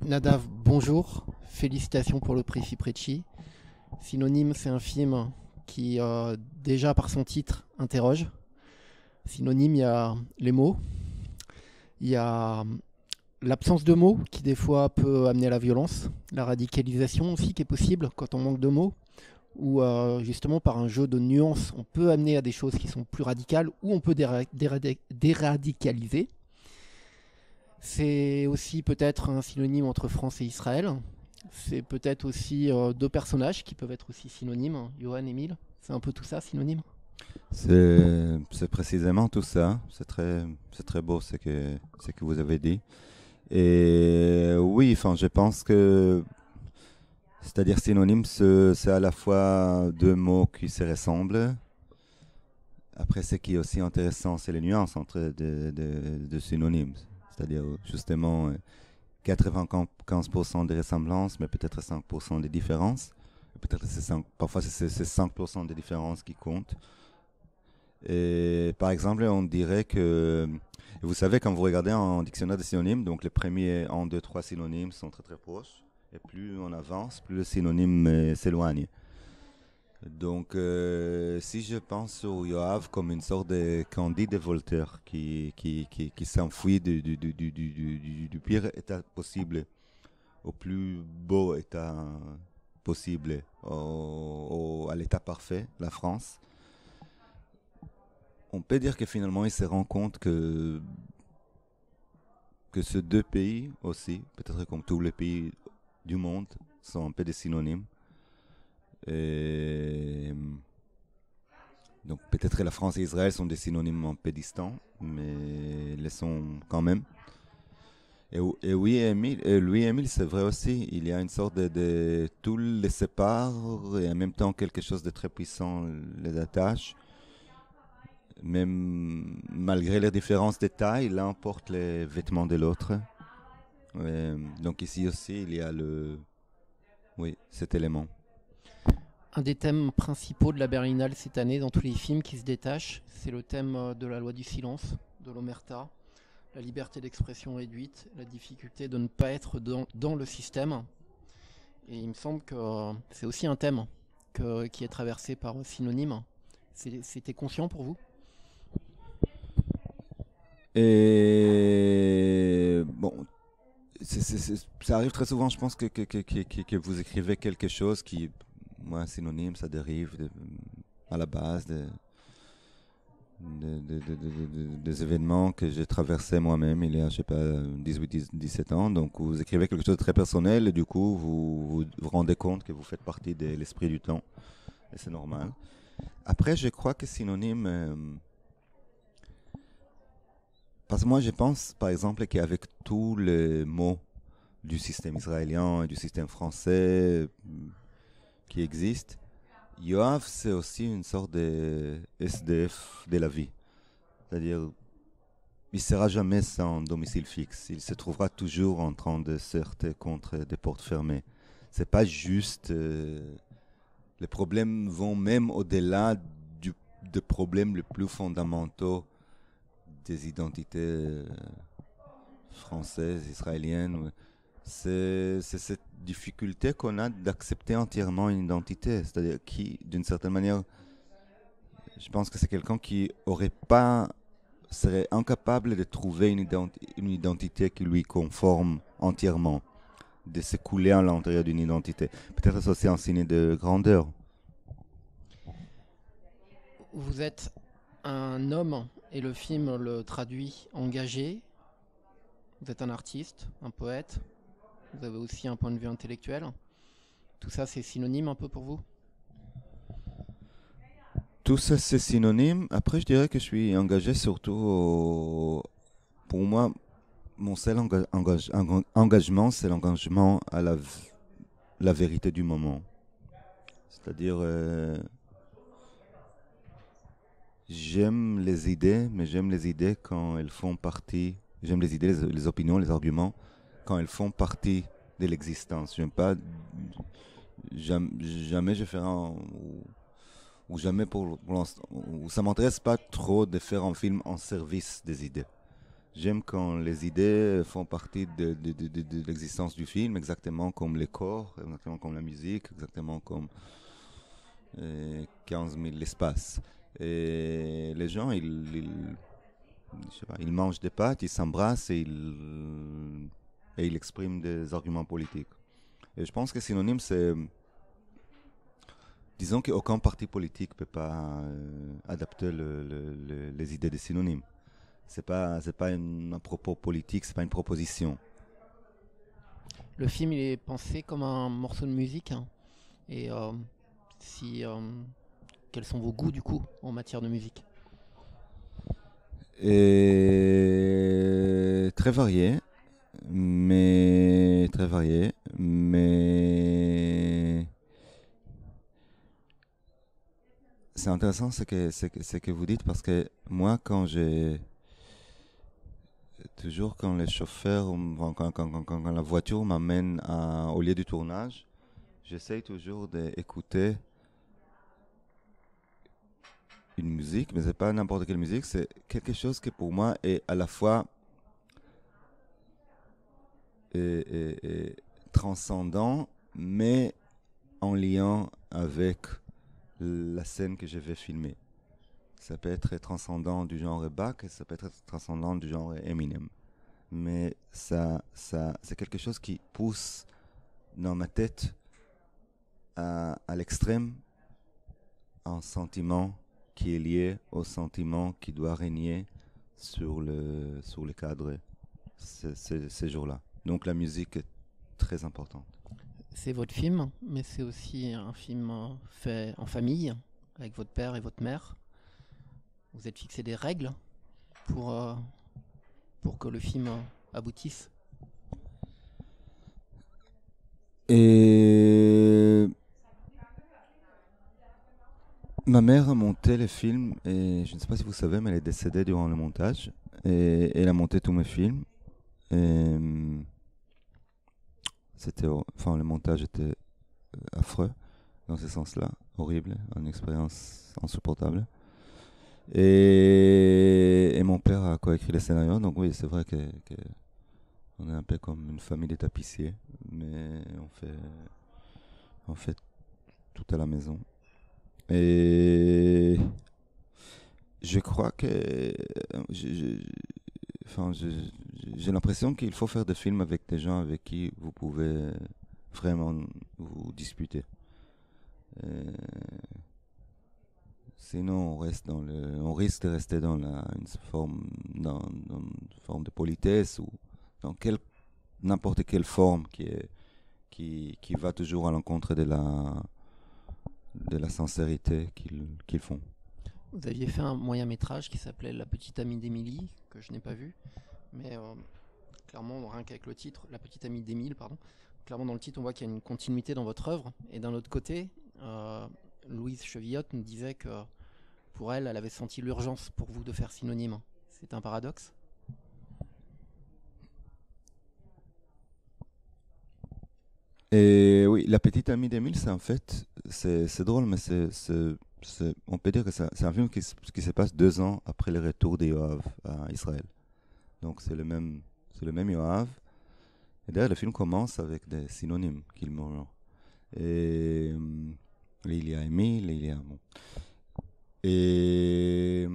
Nadav, bonjour. Félicitations pour le prix Fipresci. Synonyme, c'est un film qui, déjà par son titre, interroge. Synonyme, il y a les mots, il y a l'absence de mots qui, des fois, peut amener à la violence, la radicalisation aussi qui est possible quand on manque de mots, ou justement par un jeu de nuances, on peut amener à des choses qui sont plus radicales, ou on peut déradicaliser. C'est aussi peut-être un synonyme entre France et Israël. C'est peut-être aussi deux personnages qui peuvent être aussi synonymes, Johan et Emile. C'est un peu tout ça, synonyme. C'est précisément tout ça. C'est très beau ce que vous avez dit. Et oui, enfin, je pense que, c'est-à-dire synonyme, c'est à la fois deux mots qui se ressemblent. Après, ce qui est aussi intéressant, c'est les nuances entre de synonymes. C'est-à-dire, justement, 95% de ressemblances, mais peut-être 5% de différences. Peut-être parfois c'est 5% de différences qui comptent. Et par exemple, on dirait que, vous savez, quand vous regardez en dictionnaire de synonymes, donc les premiers 1, 2, 3 synonymes sont très très proches. Et plus on avance, plus le synonyme s'éloigne. Donc, si je pense sur Yoav comme une sorte de Candide de Voltaire qui s'enfuit du pire état possible au plus beau état possible, à l'état parfait, la France, on peut dire que finalement il se rend compte que ces deux pays aussi, peut-être comme tous les pays du monde, sont un peu des synonymes. Et donc peut-être que la France et Israël sont des synonymes un peu distants, mais les sont quand même. Et oui, Émile, et lui, Émile, c'est vrai aussi. Il y a une sorte tout les sépare et en même temps quelque chose de très puissant les attache. Même malgré les différences de taille, l'un porte les vêtements de l'autre. Donc ici aussi, il y a oui, cet élément. Un des thèmes principaux de la Berlinale cette année, dans tous les films qui se détachent, c'est le thème de la loi du silence, de l'omerta, la liberté d'expression réduite, la difficulté de ne pas être dans le système. Et il me semble que c'est aussi un thème qui est traversé par synonyme. C'était conscient pour vous? Et bon, ça arrive très souvent, je pense, que vous écrivez quelque chose qui, moi, synonyme, ça dérive à la base des événements que j'ai traversés moi-même il y a, je sais pas, 17 ans. Donc, vous écrivez quelque chose de très personnel et du coup, vous rendez compte que vous faites partie de l'esprit du temps. Et c'est normal. Après, je crois que synonyme, parce que moi, je pense, par exemple, qu'avec tous les mots du système israélien et du système français qui existent, Yoav, c'est aussi une sorte de SDF de la vie. C'est-à-dire, il ne sera jamais sans domicile fixe. Il se trouvera toujours en train de se heurter contre des portes fermées. C'est pas juste. Les problèmes vont même au-delà des problèmes les plus fondamentaux des identités françaises, israéliennes. C'est cette difficulté qu'on a d'accepter entièrement une identité. C'est-à-dire qui, d'une certaine manière, je pense que c'est quelqu'un qui aurait pas, serait incapable de trouver une identité qui lui conforme entièrement, de se couler à l'intérieur d'une identité. Peut-être c'est aussi un signe de grandeur. Vous êtes un homme et le film le traduit engagé. Vous êtes un artiste, un poète. Vous avez aussi un point de vue intellectuel. Tout ça, c'est synonyme un peu pour vous? Tout ça, c'est synonyme. Après, je dirais que je suis engagé surtout pour moi, mon seul engagement, c'est l'engagement à la vérité du moment. C'est-à-dire, j'aime les idées, mais j'aime les idées quand elles font partie. J'aime les idées, les opinions, les arguments, quand elles font partie de l'existence. J'aime pas. Jamais je ferai ou jamais pour l'instant. Ou ça m'intéresse pas trop de faire un film en service des idées. J'aime quand les idées font partie de l'existence du film, exactement comme les corps, exactement comme la musique, exactement comme 15 000 l'espace. Et les gens, je sais pas, ils mangent des pâtes, ils s'embrassent et ils expriment des arguments politiques. Et je pense que synonyme, c'est... Disons qu'aucun parti politique ne peut pas adapter les idées des synonymes. C'est pas un propos politique, c'est pas une proposition. Le film il est pensé comme un morceau de musique, hein. Et si, quels sont vos goûts du coup en matière de musique? Et très varié, mais c'est intéressant ce que vous dites parce que moi, toujours quand les chauffeurs, quand la voiture m'amène au lieu du tournage, j'essaye toujours d'écouter une musique, mais c'est pas n'importe quelle musique, c'est quelque chose qui pour moi est à la fois et transcendant, mais en lien avec la scène que je vais filmer. Ça peut être transcendant du genre Bach, et ça peut être transcendant du genre Eminem. Mais c'est quelque chose qui pousse dans ma tête à l'extrême un sentiment qui est lié au sentiment qui doit régner sur le cadre ces jours-là. Donc la musique est très importante. C'est votre film, mais c'est aussi un film fait en famille, avec votre père et votre mère. Vous êtes fixé des règles pour, euh, pour que le film aboutisse. Et ma mère a monté le film, et je ne sais pas si vous savez, mais elle est décédée durant le montage. Et elle a monté tous mes films. Et enfin, le montage était affreux dans ce sens-là, horrible, une expérience insupportable. Et mon père a coécrit le scénario, donc oui, c'est vrai que on est un peu comme une famille de tapissiers, mais on fait tout à la maison. Et je crois que enfin, j'ai l'impression qu'il faut faire des films avec des gens avec qui vous pouvez vraiment vous disputer. Euh, Sinon, on risque de rester dans une forme de politesse ou dans n'importe quelle forme qui va toujours à l'encontre de la sincérité qu'ils font. Vous aviez fait un moyen métrage qui s'appelait La petite amie d'Émilie, que je n'ai pas vu, mais clairement, rien qu'avec le titre, La petite amie d'Émile, pardon, clairement dans le titre on voit qu'il y a une continuité dans votre œuvre. Et d'un autre côté, Louise Chevillotte nous disait que pour elle, elle avait senti l'urgence pour vous de faire synonyme. C'est un paradoxe? Et oui, La petite amie d'Émile, c'est en fait, c'est drôle, mais on peut dire que c'est un film qui se passe 2 ans après le retour de Yoav à Israël. Donc c'est le même Yoav. Et d'ailleurs, le film commence avec des synonymes qu'il mélange. Et il y a Émile, il y a bon. Et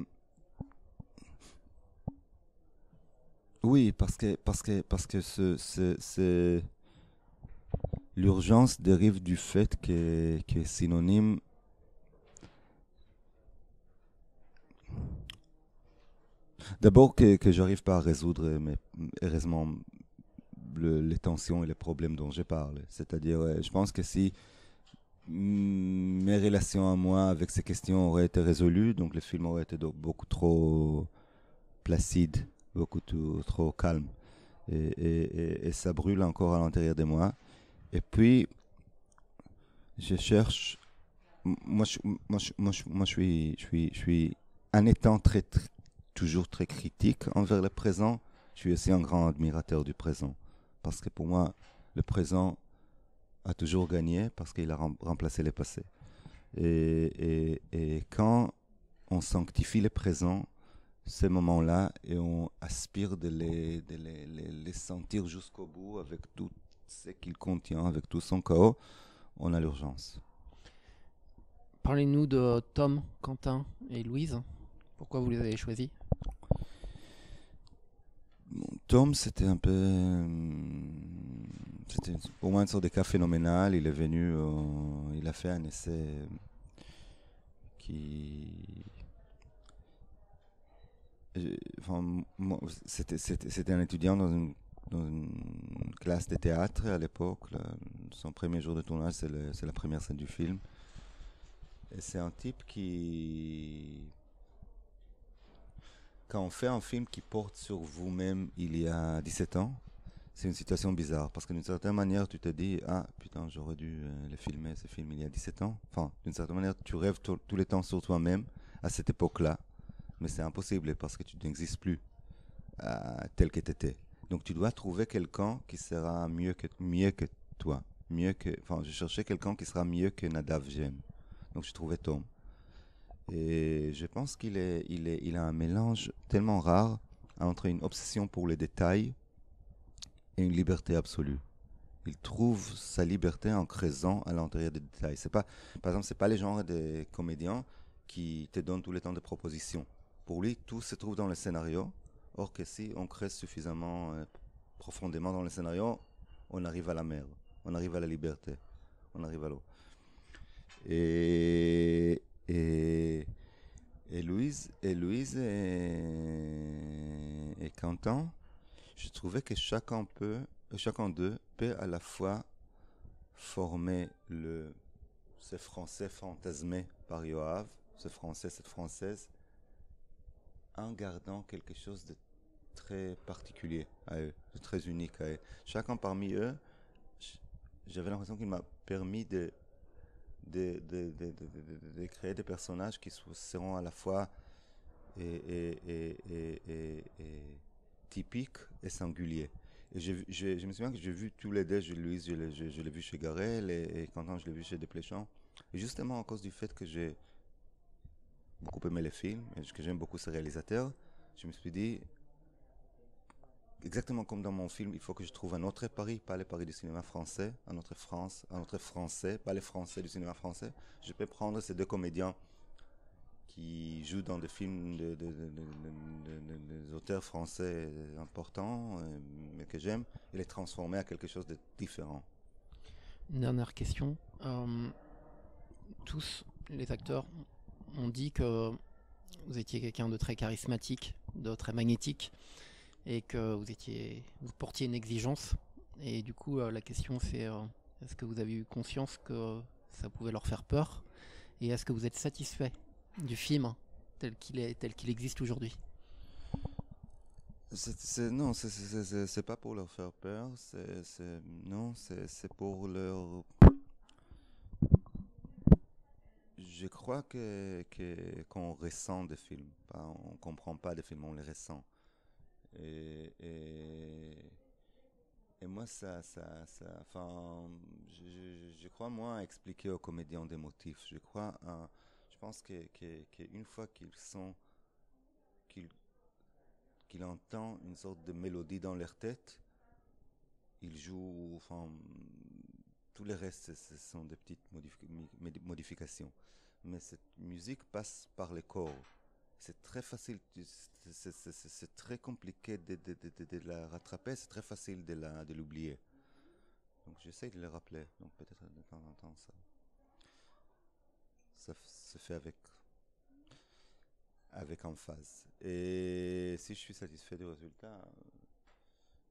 oui, parce que l'urgence dérive du fait que synonyme. D'abord que j'arrive pas à résoudre, mais heureusement, les tensions et les problèmes dont je parle. C'est-à-dire, je pense que si mes relations à moi avec ces questions auraient été résolues, donc le film aurait été beaucoup trop placide, beaucoup trop calme. Et ça brûle encore à l'intérieur de moi. Et puis, je cherche. Moi, je suis en étant toujours très critique envers le présent. Je suis aussi un grand admirateur du présent. Parce que pour moi, le présent a toujours gagné parce qu'il a remplacé le passé. Et quand on sanctifie le présent, ces moments-là et on aspire les sentir jusqu'au bout avec tout ce qu'il contient, avec tout son chaos, on a l'urgence. Parlez-nous de Tom, Quentin et Louise. Pourquoi vous les avez choisis? Bon, Tom, c'était un peu. C'était pour moi une sorte de cas phénoménal. Il est venu, il a fait un essai qui. Enfin, c'était un étudiant dans une classe de théâtre à l'époque. Son premier jour de tournage, c'est la première scène du film. Et c'est un type qui. Quand on fait un film qui porte sur vous-même il y a 17 ans, c'est une situation bizarre. Parce que d'une certaine manière, tu te dis, ah putain, j'aurais dû le filmer, ce film, il y a 17 ans. Enfin, d'une certaine manière, tu rêves tous les temps sur toi-même à cette époque-là. Mais c'est impossible parce que tu n'existes plus tel que tu étais. Donc tu dois trouver quelqu'un qui sera mieux que toi. Enfin, je cherchais quelqu'un qui sera mieux que Nadav Jem. Donc j'ai trouvé Tom. Et je pense il a un mélange tellement rare entre une obsession pour les détails et une liberté absolue. Il trouve sa liberté en creusant à l'intérieur des détails. C'est pas, par exemple, c'est pas les genres des comédiens qui te donnent tout le temps des propositions. Pour lui, tout se trouve dans le scénario. Or que si on creuse suffisamment profondément dans le scénario, on arrive à la mer, on arrive à la liberté, on arrive à l'eau. Et, et, et Louise et Quentin, je trouvais que chacun d'eux peut à la fois former ce français fantasmé par Yoav, ce français, cette française, en gardant quelque chose de très particulier à eux, de très unique à eux. Chacun parmi eux, j'avais l'impression qu'il m'a permis de créer des personnages qui seront à la fois et typiques et singuliers. Et je me souviens que j'ai vu tous les deux, Louise, je l'ai vu chez Garel et Quentin, je l'ai vu chez Desplechin. Et justement, à cause du fait que j'ai beaucoup aimé les films et que j'aime beaucoup ce réalisateur, je me suis dit, exactement comme dans mon film, il faut que je trouve un autre Paris, pas le Paris du cinéma français, un autre France, un autre français, pas les Français du cinéma français. Je peux prendre ces deux comédiens qui jouent dans des films des auteurs français importants, mais que j'aime, et les transformer à quelque chose de différent. Une dernière question. Tous les acteurs ont dit que vous étiez quelqu'un de très charismatique, de très magnétique, et que vous portiez une exigence. Et du coup, la question c'est est-ce que vous avez eu conscience que ça pouvait leur faire peur? Et est-ce que vous êtes satisfait du film tel qu'il existe aujourd'hui? Non, c'est pas pour leur faire peur, non, c'est pour leur. Je crois qu'on ressent des films, on comprend pas des films, on les ressent. Et, et, et moi, enfin, je crois moi à expliquer aux comédiens des motifs. Je pense qu'une fois qu'ils qu'il entend une sorte de mélodie dans leur tête, ils jouent, enfin, tout le reste, ce sont des petites modifications. Mais cette musique passe par les corps. C'est très facile, c'est très compliqué de la rattraper, c'est très facile de l'oublier. Donc j'essaie de le rappeler, donc peut-être de temps en temps ça se fait avec emphase. Et si je suis satisfait du résultat,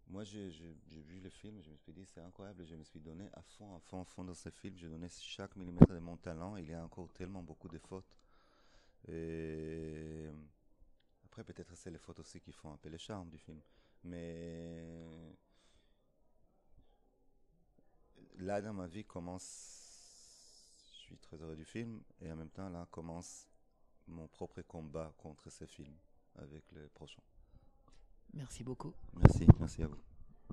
moi j'ai vu le film, je me suis dit c'est incroyable, je me suis donné à fond, à fond, à fond dans ce film, j'ai donné chaque millimètre de mon talent, il y a encore tellement beaucoup de fautes. Et après peut-être c'est les fautes aussi qui font un peu le charme du film. Mais là dans ma vie commence, je suis très heureux du film et en même temps là commence mon propre combat contre ce film avec le prochain. Merci beaucoup. Merci à vous.